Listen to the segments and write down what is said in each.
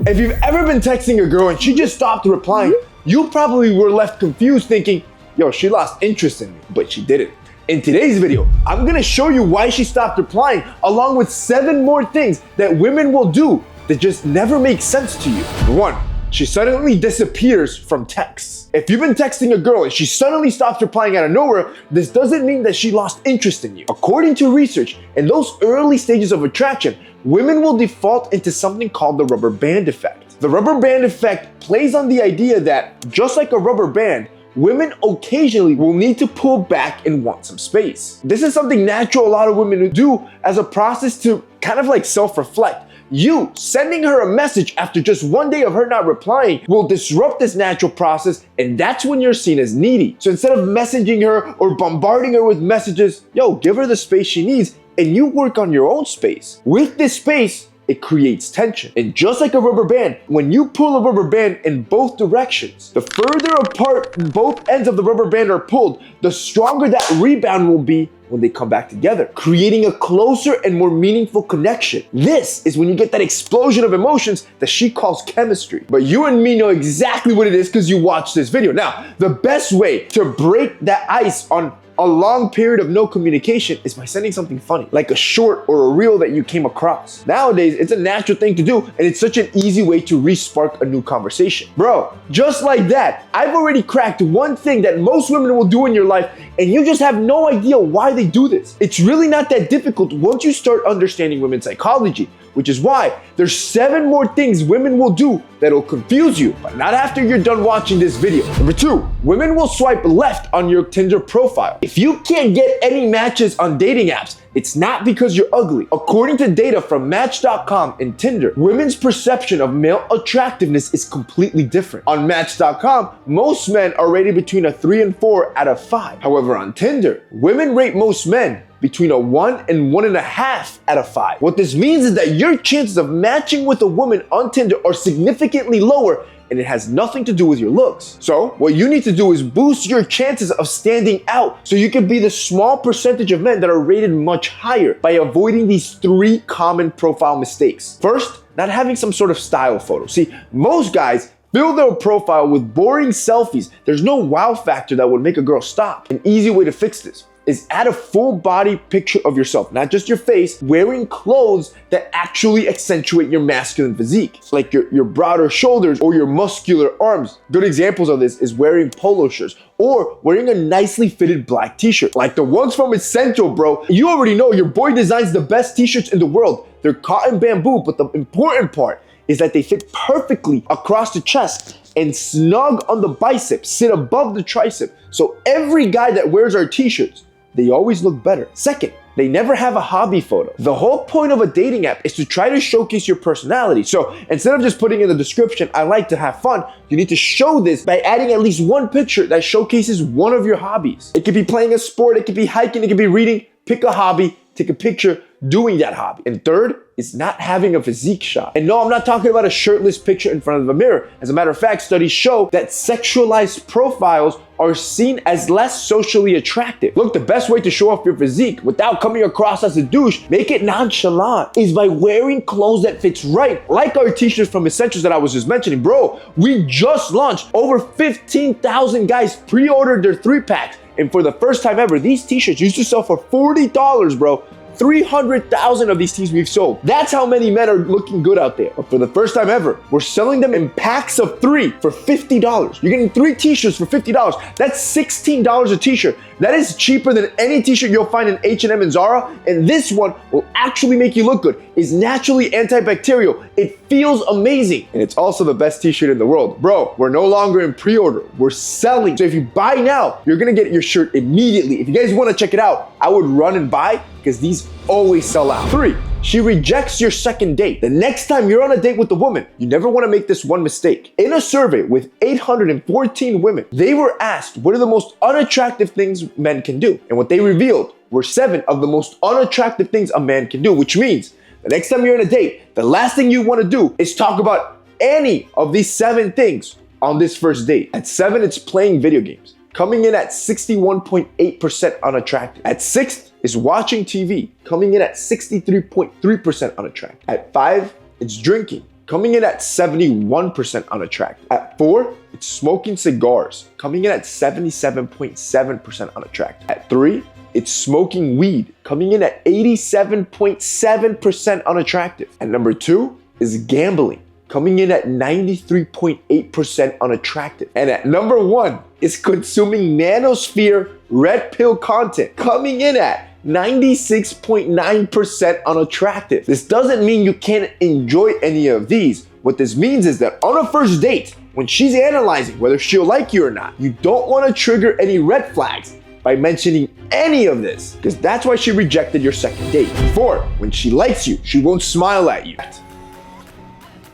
If you've ever been texting a girl and she just stopped replying, you probably were left confused thinking, yo, she lost interest in me, but she didn't. In today's video, I'm gonna show you why she stopped replying, along with 7 more things that women will do that just never make sense to you. 1, she suddenly disappears from texts. If you've been texting a girl and she suddenly stops replying out of nowhere, this doesn't mean that she lost interest in you. According to research, in those early stages of attraction, women will default into something called the rubber band effect. The rubber band effect plays on the idea that, just like a rubber band, women occasionally will need to pull back and want some space. This is something natural a lot of women do as a process to kind of like self-reflect. You sending her a message after just one day of her not replying will disrupt this natural process, and that's when you're seen as needy. So instead of messaging her or bombarding her with messages, yo, give her the space she needs and you work on your own space. With this space, it creates tension. And just like a rubber band, when you pull a rubber band in both directions, the further apart both ends of the rubber band are pulled, the stronger that rebound will be when they come back together, creating a closer and more meaningful connection. This is when you get that explosion of emotions that she calls chemistry. But you and me know exactly what it is because you watched this video. Now, the best way to break that ice on a long period of no communication is by sending something funny, like a short or a reel that you came across. Nowadays, it's a natural thing to do, and it's such an easy way to re-spark a new conversation. Bro, just like that, I've already cracked one thing that most women will do in your life, and you just have no idea why they do this. It's really not that difficult once you start understanding women's psychology, which is why there's 7 more things women will do that'll confuse you, but not after you're done watching this video. Number 2, women will swipe left on your Tinder profile. If you can't get any matches on dating apps, it's not because you're ugly. According to data from Match.com and Tinder, women's perception of male attractiveness is completely different. On Match.com, most men are rated between a 3 and 4 out of 5. However, on Tinder, women rate most men between a 1 and 1.5 out of 5. What this means is that your chances of matching with a woman on Tinder are significantly lower, and it has nothing to do with your looks. So what you need to do is boost your chances of standing out so you can be the small percentage of men that are rated much higher by avoiding these 3 common profile mistakes. First, not having some sort of style photo. See, most guys fill their profile with boring selfies. There's no wow factor that would make a girl stop. An easy way to fix this is add a full body picture of yourself, not just your face, wearing clothes that actually accentuate your masculine physique, like your broader shoulders or your muscular arms. Good examples of this is wearing polo shirts or wearing a nicely fitted black t-shirt, like the ones from Essential, bro. You already know your boy designs the best t-shirts in the world. They're cotton bamboo, but the important part is that they fit perfectly across the chest and snug on the biceps, sit above the tricep. So every guy that wears our t-shirts, they always look better. Second, they never have a hobby photo. The whole point of a dating app is to try to showcase your personality. So instead of just putting in the description, I like to have fun, you need to show this by adding at least one picture that showcases one of your hobbies. It could be playing a sport, it could be hiking, it could be reading. Pick a hobby, take a picture doing that hobby. And third is not having a physique shot. And no, I'm not talking about a shirtless picture in front of a mirror. As a matter of fact, studies show that sexualized profiles are seen as less socially attractive. Look, the best way to show off your physique without coming across as a douche, make it nonchalant, is by wearing clothes that fits right. Like our t-shirts from Essentials that I was just mentioning. Bro, we just launched. Over 15,000 guys pre-ordered their 3-packs. And for the first time ever, these t-shirts used to sell for $40, bro. 300,000 of these tees we've sold. That's how many men are looking good out there. But for the first time ever, we're selling them in packs of 3 for $50. You're getting 3 t-shirts for $50. That's $16 a t-shirt. That is cheaper than any t-shirt you'll find in H&M and Zara. And this one will actually make you look good. It's naturally antibacterial. It feels amazing. And it's also the best t-shirt in the world. Bro, we're no longer in pre-order. We're selling. So if you buy now, you're gonna get your shirt immediately. If you guys wanna check it out, I would run and buy because these always sell out. 3, she rejects your second date. The next time you're on a date with a woman, you never want to make this one mistake. In a survey with 814 women, they were asked what are the most unattractive things men can do. And what they revealed were 7 of the most unattractive things a man can do, which means the next time you're on a date, the last thing you want to do is talk about any of these 7 things on this first date. At 7, it's playing video games, coming in at 61.8% unattractive. At 6th is watching TV, coming in at 63.3% unattractive. At 5, it's drinking, coming in at 71% unattractive. At 4, it's smoking cigars, coming in at 77.7% unattractive. At 3, it's smoking weed, coming in at 87.7% unattractive. And number 2 is gambling, coming in at 93.8% unattractive. And at number 1 is consuming nanosphere red pill content, coming in at 96.9% unattractive. This doesn't mean you can't enjoy any of these. What this means is that on a first date, when she's analyzing whether she'll like you or not, you don't want to trigger any red flags by mentioning any of this, because that's why she rejected your second date. 4, when she likes you, she won't smile at you.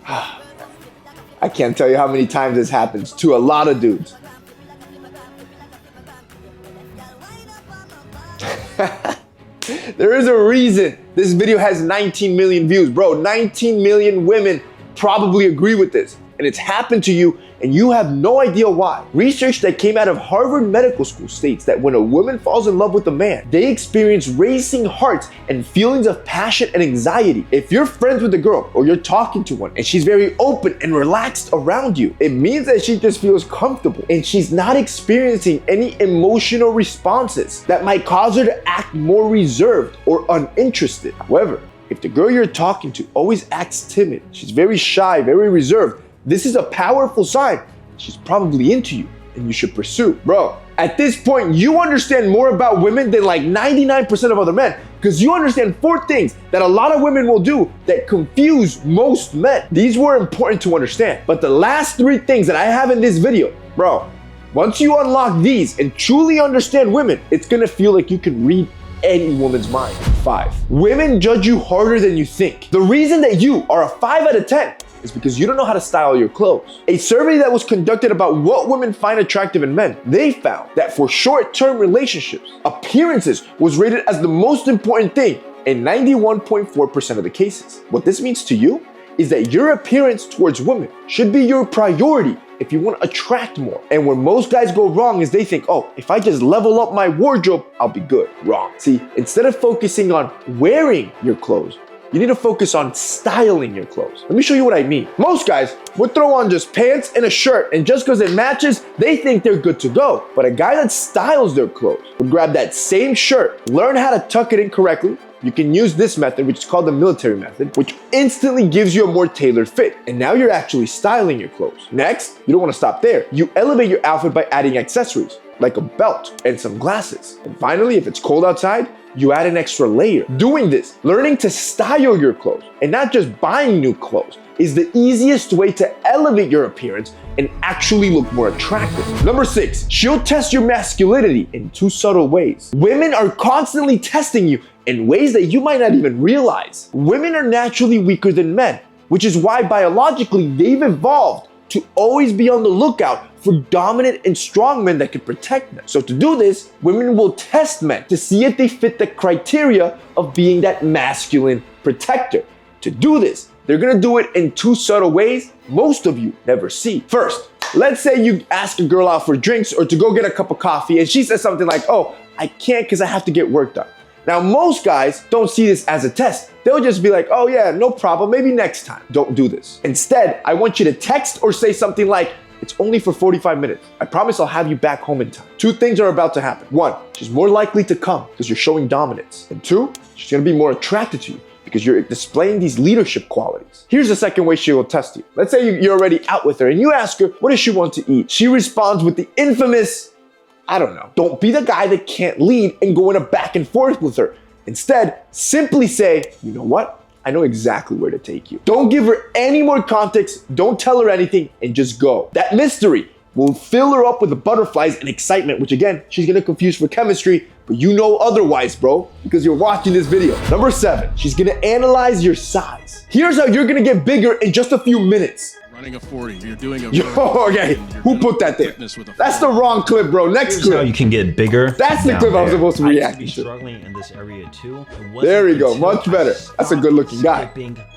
I can't tell you how many times this happens to a lot of dudes. There is a reason this video has 19 million views. Bro, 19 million women probably agree with this. And it's happened to you and you have no idea why. Research that came out of Harvard Medical School states that when a woman falls in love with a man, they experience racing hearts and feelings of passion and anxiety. If you're friends with a girl or you're talking to one and she's very open and relaxed around you, it means that she just feels comfortable and she's not experiencing any emotional responses that might cause her to act more reserved or uninterested. However, if the girl you're talking to always acts timid, she's very shy, very reserved, this is a powerful sign. She's probably into you and you should pursue. Bro, at this point, you understand more about women than like 99% of other men, because you understand 4 things that a lot of women will do that confuse most men. These were important to understand. But the last 3 things that I have in this video, bro, once you unlock these and truly understand women, it's gonna feel like you can read any woman's mind. 5, women judge you harder than you think. The reason that you are a 5 out of 10 is because you don't know how to style your clothes. A survey that was conducted about what women find attractive in men, they found that for short-term relationships, appearances was rated as the most important thing in 91.4% of the cases. What this means to you is that your appearance towards women should be your priority if you want to attract more. And where most guys go wrong is they think, oh, if I just level up my wardrobe, I'll be good. Wrong. See, instead of focusing on wearing your clothes, you need to focus on styling your clothes. Let me show you what I mean. Most guys would throw on just pants and a shirt, and just because it matches, they think they're good to go. But a guy that styles their clothes would grab that same shirt, learn how to tuck it in correctly. You can use this method, which is called the military method, which instantly gives you a more tailored fit. And now you're actually styling your clothes. Next, you don't want to stop there. You elevate your outfit by adding accessories, like a belt and some glasses. And finally, if it's cold outside, you add an extra layer. Doing this, learning to style your clothes and not just buying new clothes, is the easiest way to elevate your appearance and actually look more attractive. Number 6, she'll test your masculinity in 2 subtle ways. Women are constantly testing you in ways that you might not even realize. Women are naturally weaker than men, which is why biologically they've evolved to always be on the lookout for dominant and strong men that can protect them. So to do this, women will test men to see if they fit the criteria of being that masculine protector. To do this, they're gonna do it in 2 subtle ways most of you never see. First, let's say you ask a girl out for drinks or to go get a cup of coffee and she says something like, oh, I can't because I have to get work done. Now, most guys don't see this as a test. They'll just be like, oh yeah, no problem, maybe next time. Don't do this. Instead, I want you to text or say something like, it's only for 45 minutes. I promise I'll have you back home in time. 2 things are about to happen. 1, she's more likely to come because you're showing dominance. And 2, she's gonna be more attracted to you because you're displaying these leadership qualities. Here's the second way she will test you. Let's say you're already out with her and you ask her, what does she want to eat? She responds with the infamous, I don't know. Don't be the guy that can't lead and go in a back and forth with her. Instead, simply say, you know what? I know exactly where to take you. Don't give her any more context, don't tell her anything, and just go. That mystery will fill her up with the butterflies and excitement, which again, she's gonna confuse for chemistry, but you know otherwise, bro, because you're watching this video. Number 7, she's gonna analyze your size. Here's how you're gonna get bigger in just a few minutes. Running a 40, you're doing a okay, who put that there? That's the wrong clip, bro. Next clip. How you can get bigger. That's the clip I was supposed to react to. Struggling in this area too. There we go, much better. That's a good looking guy.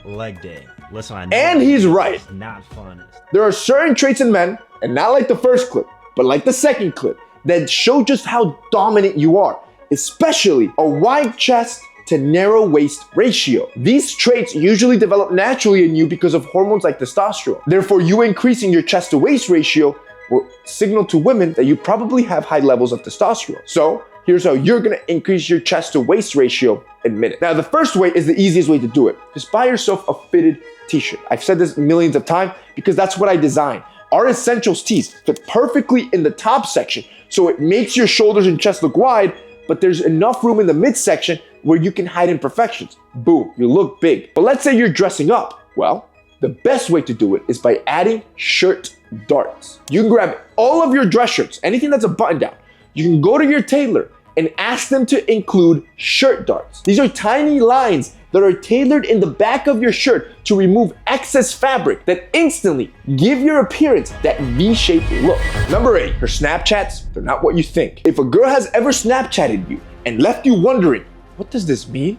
Leg day. Listen, I know and he's right. Not fun. There are certain traits in men, and not like the first clip, but like the second clip, that show just how dominant you are. Especially a wide chest to narrow waist ratio. These traits usually develop naturally in you because of hormones like testosterone. Therefore, you increasing your chest to waist ratio will signal to women that you probably have high levels of testosterone. So here's how you're gonna increase your chest to waist ratio in minutes. Now, the first way is the easiest way to do it. Just buy yourself a fitted t-shirt. I've said this millions of times because that's what I designed. Our Essentials tees fit perfectly in the top section, so it makes your shoulders and chest look wide, but there's enough room in the midsection where you can hide imperfections. Boom, you look big. But let's say you're dressing up. Well, the best way to do it is by adding shirt darts. You can grab all of your dress shirts, anything that's a button down. You can go to your tailor and ask them to include shirt darts. These are tiny lines that are tailored in the back of your shirt to remove excess fabric that instantly give your appearance that V-shaped look. Number 8, her Snapchats, they're not what you think. If a girl has ever Snapchatted you and left you wondering, what does this mean?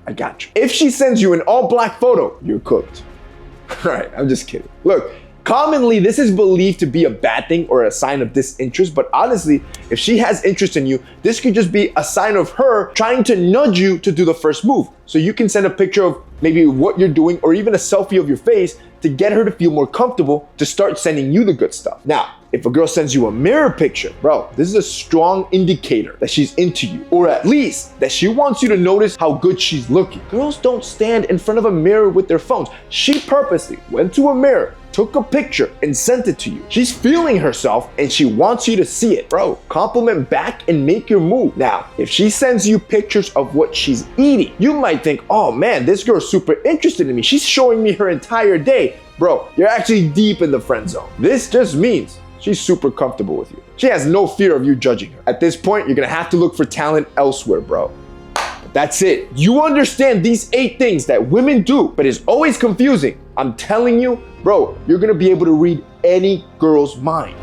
I got you. If she sends you an all black photo, you're cooked. All right, I'm just kidding. Look, commonly this is believed to be a bad thing or a sign of disinterest, but honestly, if she has interest in you, this could just be a sign of her trying to nudge you to do the first move. So you can send a picture of maybe what you're doing or even a selfie of your face to get her to feel more comfortable to start sending you the good stuff. Now, if a girl sends you a mirror picture, bro, this is a strong indicator that she's into you, or at least that she wants you to notice how good she's looking. Girls don't stand in front of a mirror with their phones. She purposely went to a mirror, took a picture, and sent it to you. She's feeling herself and she wants you to see it. Bro, compliment back and make your move. Now, if she sends you pictures of what she's eating, you might think, oh man, this girl's super interested in me. She's showing me her entire day. Bro, you're actually deep in the friend zone. This just means she's super comfortable with you. She has no fear of you judging her. At this point, you're gonna have to look for talent elsewhere, bro. But that's it. You understand these 8 things that women do, but it's always confusing. I'm telling you, bro, you're gonna be able to read any girl's mind.